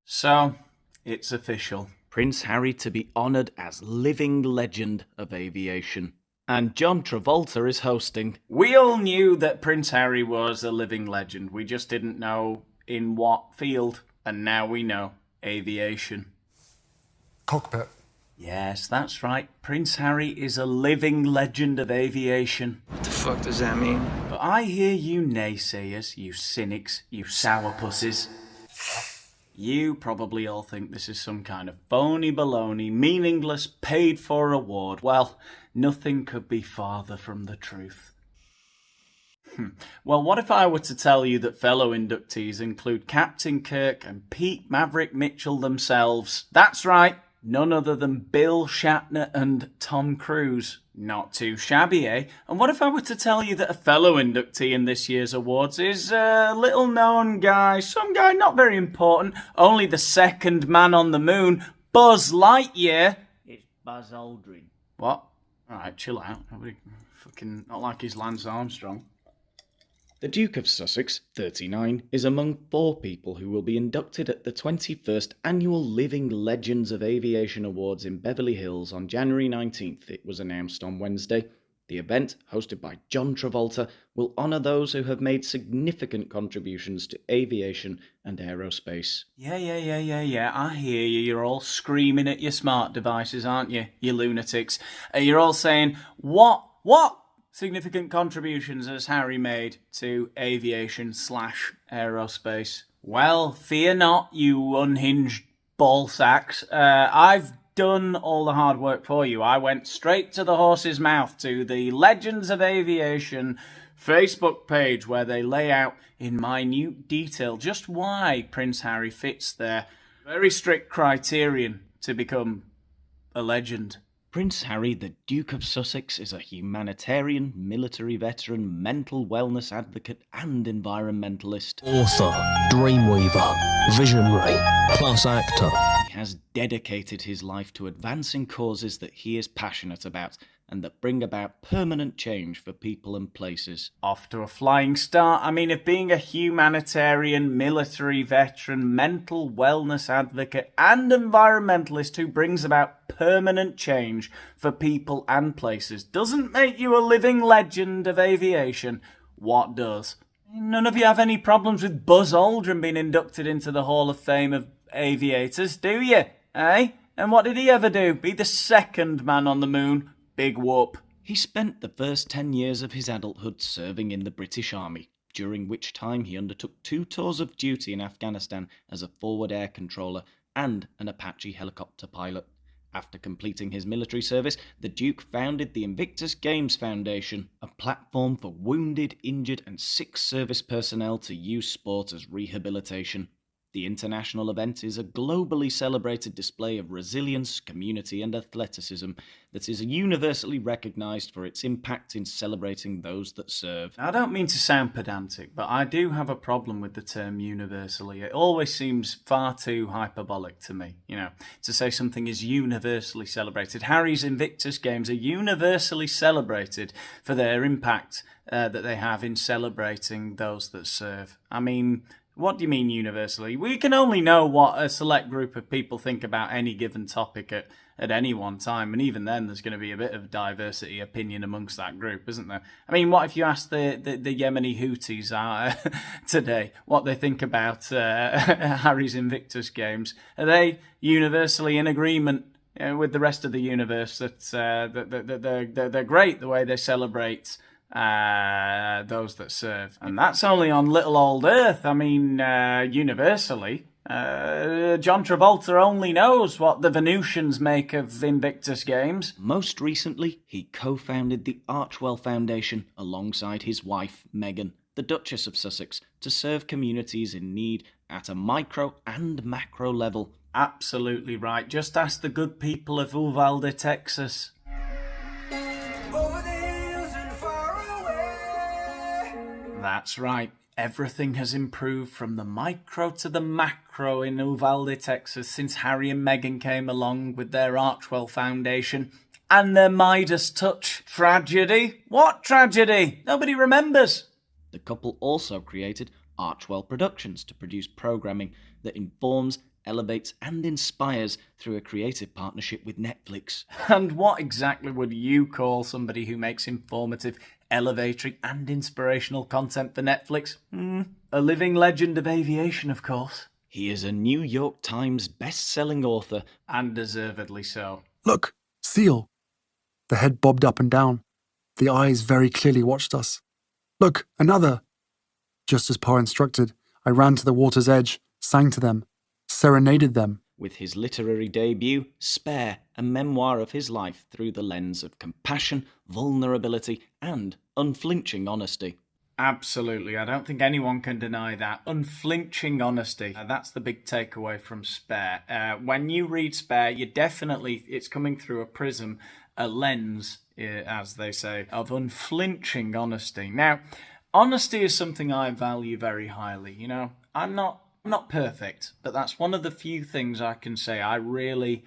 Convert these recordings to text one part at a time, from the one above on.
So, it's official. Prince Harry to be honoured as Living Legend of Aviation. And John Travolta is hosting. We all knew that Prince Harry was a living legend. We just didn't know in what field. And now we know. Aviation. Cockpit. Yes, that's right. Prince Harry is a living legend of aviation. What the fuck does that mean? But I hear you naysayers, you cynics, you sourpusses. You probably all think this is some kind of phony baloney, meaningless, paid-for award. Well, nothing could be farther from the truth. Well, what if I were to tell you that fellow inductees include Captain Kirk and Pete Maverick Mitchell themselves? That's right, none other than Bill Shatner and Tom Cruise. Not too shabby, eh? And what if I were to tell you that a fellow inductee in this year's awards is a little-known guy, some guy not very important, only the second man on the moon, Buzz Lightyear? It's Buzz Aldrin. What? Alright, chill out. Nobody fucking not like he's Lance Armstrong. The Duke of Sussex, 39, is among 4 people who will be inducted at the 21st Annual Living Legends of Aviation Awards in Beverly Hills on January 19th, it was announced on Wednesday. The event, hosted by John Travolta, will honour those who have made significant contributions to aviation and aerospace. Yeah, I hear you. You're all screaming at your smart devices, aren't you, you lunatics? You're all saying, what significant contributions has Harry made to aviation/aerospace? Well, fear not, you unhinged ball sacks. I've done all the hard work for you. I went straight to the horse's mouth, to the Legends of Aviation Facebook page, where they lay out in minute detail just why Prince Harry fits their very strict criterion to become a legend. Prince Harry, the Duke of Sussex, is a humanitarian, military veteran, mental wellness advocate and environmentalist. Author, dreamweaver, visionary, plus actor. He has dedicated his life to advancing causes that he is passionate about and that bring about permanent change for people and places. Off to a flying start. I mean, if being a humanitarian, military veteran, mental wellness advocate and environmentalist who brings about permanent change for people and places doesn't make you a living legend of aviation, what does? None of you have any problems with Buzz Aldrin being inducted into the Hall of Fame of Aviators, do you? Eh? And what did he ever do? Be the second man on the moon? Big whoop. He spent the first 10 years of his adulthood serving in the British Army, during which time he undertook 2 tours of duty in Afghanistan as a forward air controller and an Apache helicopter pilot. After completing his military service, the Duke founded the Invictus Games Foundation, a platform for wounded, injured and sick service personnel to use sport as rehabilitation. The international event is a globally celebrated display of resilience, community and athleticism that is universally recognised for its impact in celebrating those that serve. I don't mean to sound pedantic, but I do have a problem with the term universally. It always seems far too hyperbolic to me, to say something is universally celebrated. Harry's Invictus Games are universally celebrated for their impact that they have in celebrating those that serve. I mean, what do you mean universally? We can only know what a select group of people think about any given topic at any one time, and even then there's going to be a bit of diversity opinion amongst that group, isn't there? I mean, what if you ask the Yemeni Houthis today what they think about Harry's Invictus Games? Are they universally in agreement with the rest of the universe that they're great the way they celebrate those that serve? And that's only on little old Earth. I mean, universally, John Travolta only knows what the Venusians make of Invictus Games. Most recently, he co-founded the Archwell Foundation alongside his wife, Meghan, the Duchess of Sussex, to serve communities in need at a micro and macro level. Absolutely right. Just ask the good people of Uvalde, Texas. That's right. Everything has improved from the micro to the macro in Uvalde, Texas since Harry and Meghan came along with their Archwell Foundation and their Midas touch. Tragedy? What tragedy? Nobody remembers. The couple also created Archwell Productions to produce programming that informs elevates and inspires through a creative partnership with Netflix. And what exactly would you call somebody who makes informative, elevatory and inspirational content for Netflix? A living legend of aviation, of course. He is a New York Times best-selling author, and deservedly so. Look, seal. The head bobbed up and down. The eyes very clearly watched us. Look, another. Just as Pa instructed, I ran to the water's edge, sang to them, serenaded them. With his literary debut, Spare, a memoir of his life through the lens of compassion, vulnerability, and unflinching honesty. Absolutely, I don't think anyone can deny that. Unflinching honesty. That's the big takeaway from Spare. When you read Spare, it's coming through a prism, a lens, as they say, of unflinching honesty. Now, honesty is something I value very highly. You know, I'm not perfect, but that's one of the few things I can say I really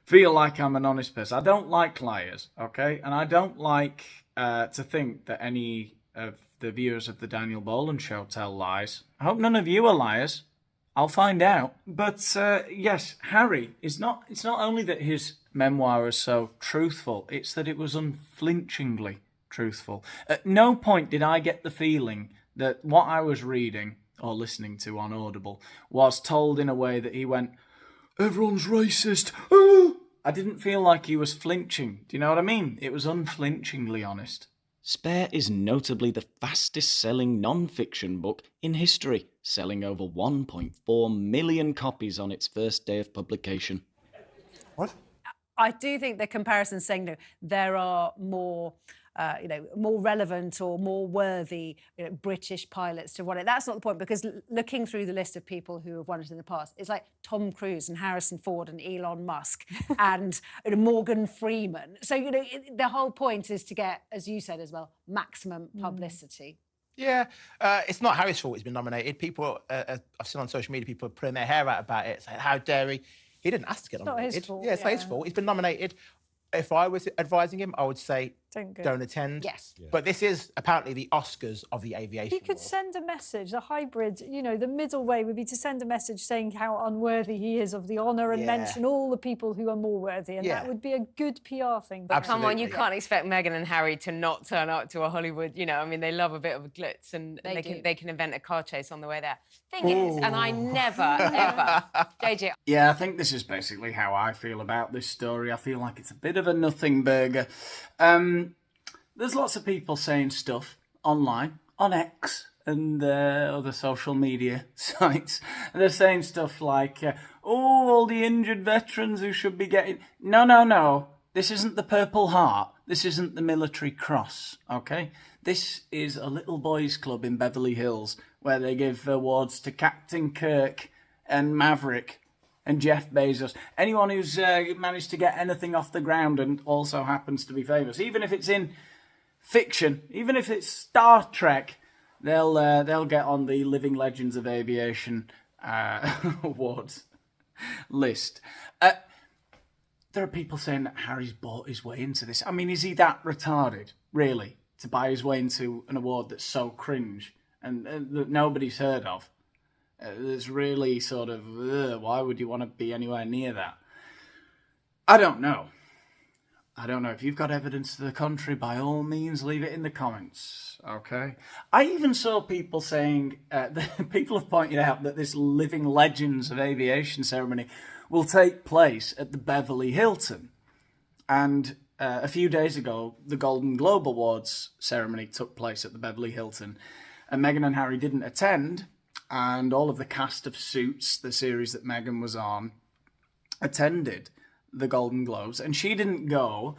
feel like I'm an honest person. I don't like liars, okay? And I don't like to think that any of the viewers of the Daniel Boland show tell lies. I hope none of you are liars. I'll find out. But yes, Harry, it's not only that his memoir was so truthful, it's that it was unflinchingly truthful. At no point did I get the feeling that what I was reading or listening to on Audible was told in a way that he went, "Everyone's racist." I didn't feel like he was flinching. Do you know what I mean? It was unflinchingly honest. Spare is notably the fastest-selling non-fiction book in history, selling over 1.4 million copies on its first day of publication. What? I do think the comparison saying that there are more, more relevant or more worthy British pilots to run it. That's not the point, because looking through the list of people who have won it in the past, it's like Tom Cruise and Harrison Ford and Elon Musk and Morgan Freeman. So, the whole point is to get, as you said as well, maximum publicity. Yeah, it's not Harry's fault he's been nominated. People, I've seen on social media, people are pulling their hair out about it. It's like, how dare he? He didn't ask to get nominated. Not his fault. Yeah, it's not his fault. He's been nominated. If I was advising him, I would say don't attend. Yes. Yeah. But this is apparently the Oscars of the aviation He could world. send a message, a hybrid, the middle way would be to send a message saying how unworthy he is of the honour and mention all the people who are more worthy, and that would be a good PR thing. But come on, you can't expect Meghan and Harry to not turn up to a Hollywood, I mean, they love a bit of a glitz, and they can invent a car chase on the way there. Thing is, and I never, ever, JJ... Yeah, I think this is basically how I feel about this story. I feel like it's a bit of a nothing burger. There's lots of people saying stuff online, on X and other social media sites. And they're saying stuff like, all the injured veterans who should be getting... No. This isn't the Purple Heart. This isn't the Military Cross, okay? This is a little boys' club in Beverly Hills where they give awards to Captain Kirk and Maverick and Jeff Bezos. Anyone who's managed to get anything off the ground and also happens to be famous, even if it's in fiction, even if it's Star Trek, they'll get on the Living Legends of Aviation awards list. There are people saying that Harry's bought his way into this. I mean, is he that retarded, really, to buy his way into an award that's so cringe and that nobody's heard of? It's really sort of, why would you want to be anywhere near that? I don't know. If you've got evidence to the contrary, by all means, leave it in the comments, okay? I even saw people saying, people have pointed out that this Living Legends of Aviation ceremony will take place at the Beverly Hilton. And a few days ago, the Golden Globe Awards ceremony took place at the Beverly Hilton. And Meghan and Harry didn't attend, and all of the cast of Suits, the series that Meghan was on, attended the Golden Globes, and she didn't go.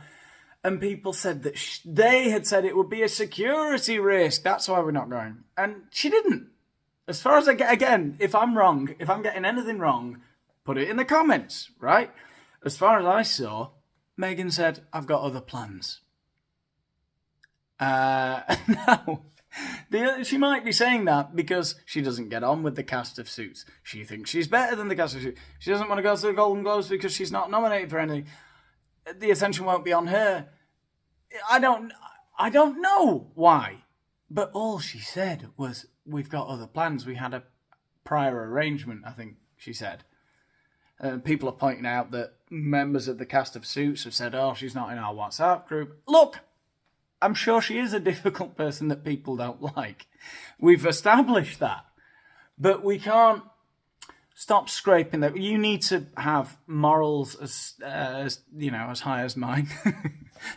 And people said that they had said it would be a security risk. That's why we're not going. And she didn't. As far as I get, again, if I'm wrong, if I'm getting anything wrong, put it in the comments, right? As far as I saw, Meghan said, I've got other plans. No. She might be saying that because she doesn't get on with the cast of Suits. She thinks she's better than the cast of Suits. She doesn't want to go to the Golden Globes because she's not nominated for anything. The attention won't be on her. I don't know why. But all she said was, we've got other plans. We had a prior arrangement, I think she said. People are pointing out that members of the cast of Suits have said, oh, she's not in our WhatsApp group. Look, I'm sure she is a difficult person that people don't like. We've established that. But we can't stop scraping that. You need to have morals as high as mine.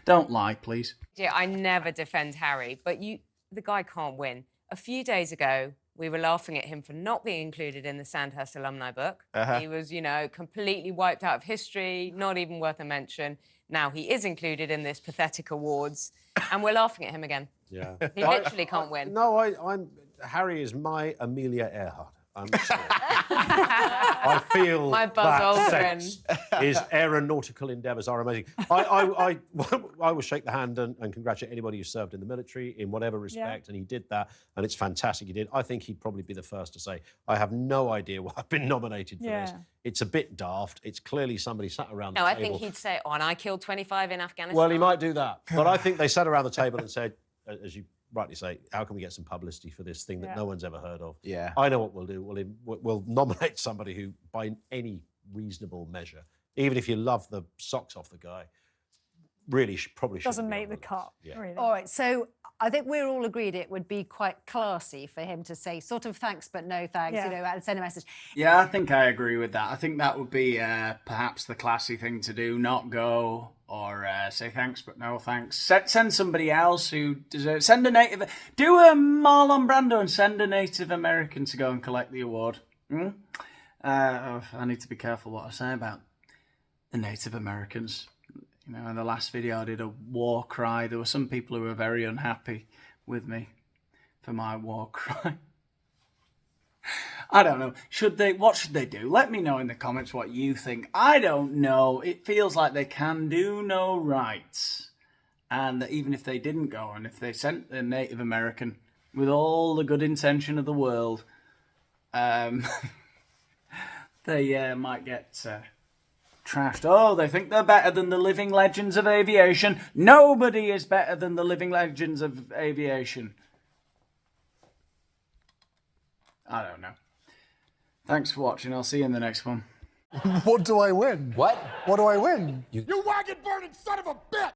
Don't lie, please. Yeah, I never defend Harry, but the guy can't win. A few days ago, we were laughing at him for not being included in the Sandhurst alumni book. He was, completely wiped out of history, not even worth a mention. Now he is included in this pathetic awards, and we're laughing at him again. Yeah. He literally can't win. No, Harry is my Amelia Earhart. I'm sorry. I feel my Buzz that sense. His aeronautical endeavours are amazing. I will shake the hand and congratulate anybody who served in the military in whatever respect, and he did that, and it's fantastic he did. I think he'd probably be the first to say, I have no idea why I've been nominated for this. It's a bit daft. It's clearly somebody sat around the table. No, I think he'd say, and I killed 25 in Afghanistan. Well, he might do that. But I think they sat around the table and said, as you rightly say, how can we get some publicity for this thing that no one's ever heard of? Yeah. I know what we'll do. We'll nominate somebody who, by any reasonable measure, even if you love the socks off the guy, really probably doesn't make the cut. Yeah. Really. All right, so I think we're all agreed it would be quite classy for him to say sort of thanks but no thanks, and send a message. Yeah, I think I agree with that. I think that would be perhaps the classy thing to do, not go or say thanks but no thanks. Send somebody else who deserves. Send a native. Do a Marlon Brando and send a Native American to go and collect the award. I need to be careful what I say about the Native Americans. In the last video I did a war cry. There were some people who were very unhappy with me for my war cry. I don't know. What should they do? Let me know in the comments what you think. I don't know. It feels like they can do no rights. And that even if they didn't go, and if they sent a Native American with all the good intention of the world, they might get trashed. Oh, they think they're better than the Living Legends of Aviation. Nobody is better than the Living Legends of Aviation. I don't know. Thanks for watching. I'll see you in the next one. What do I win? What? What do I win? You wagon burning son of a bitch!